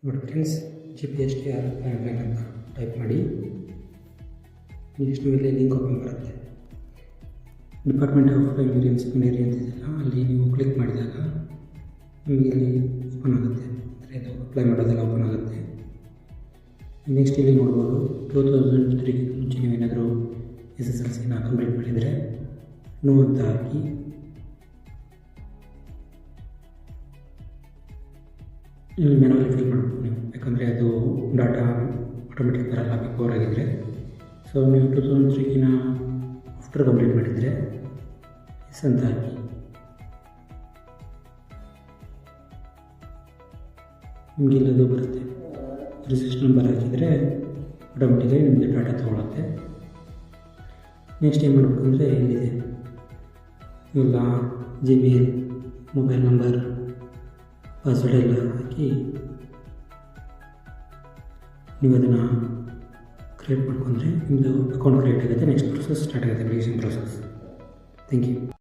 ನೋಡಿ friends, GPSTR landline ಅಂತ type ಮಾಡಿ. ನೆಕ್ಸ್ಟ್ ಇಲ್ಲಿ ಲಿಂಕ್ ಓಪನ್ ಬರುತ್ತೆ. Department of primary and secondary ಅಂತಿದೆಯಲ್ಲ, ಅಲ್ಲಿ ನೀವು ಕ್ಲಿಕ್ ಮಾಡಿದಾಗ ನಿಮಗೆ ಇಲ್ಲಿ ಓಪನ್ ಆಗುತ್ತೆ. ಅಂದರೆ ಅದು ಅಪ್ಲೈ ಮಾಡೋದೆಲ್ಲ ಓಪನ್ ಆಗುತ್ತೆ. ನೆಕ್ಸ್ಟ್ ಇಲ್ಲಿ ನೋಡ್ಬೋದು 2003 ಮುಂಚೆ ನೀವೇನಾದರೂ SSLCನ ಕಂಪ್ಲೀಟ್ ಮಾಡಿದರೆ ನೋ ಅಂತ ಹಾಕಿ ಇಲ್ಲಿ ಮೆನುವಲ್ಲಿ ಫಿಲ್ ಮಾಡಬೇಕು ನೀವು, ಯಾಕಂದರೆ ಅದು ಡಾಟಾ ಆಟೋಮೆಟಿಕ್ ಬರಲ್ಲ ಬಿಫೋರ್ ಆಗಿದ್ದರೆ. ಸೊ ನೀವು 2003 ಆಫ್ಟರ್ ಕಂಪ್ಲೀಟ್ ಮಾಡಿದರೆ ಎಸ್ ಅಂತ ಹಾಕಿ ನಿಮಗೆ ಇಲ್ಲದು ಬರುತ್ತೆ. ರಿಜಿಸ್ಟರ್ ನಂಬರ್ ಹಾಕಿದರೆ ಆಟೋಮೆಟಿಕಾಗಿ ನಿಮಗೆ ಡಾಟಾ ತೊಗೊಳುತ್ತೆ. ನೆಕ್ಸ್ಟ್ ಏನು ಮಾಡಬೇಕಂದ್ರೆ ಇಲ್ಲಿದೆ ಇಲ್ಲ ಜಿಮೇಲ್, ಮೊಬೈಲ್ ನಂಬರ್, ಪಾಸ್ವರ್ಡ್ ಎಲ್ಲ ಹಾಕಿ ನೀವು ಅದನ್ನು ಕ್ರಿಯೇಟ್ ಮಾಡ್ಕೊಂಡ್ರೆ ನಿಮ್ಮದು ಅಕೌಂಟ್ ಕ್ರಿಯೇಟ್ ಆಗುತ್ತೆ. ನೆಕ್ಸ್ಟ್ ಪ್ರೊಸೆಸ್ ಸ್ಟಾರ್ಟ್ ಆಗುತ್ತೆ, ರಿಜಿಸ್ಟ್ರೇಷನ್ ಪ್ರೊಸೆಸ್. Thank you.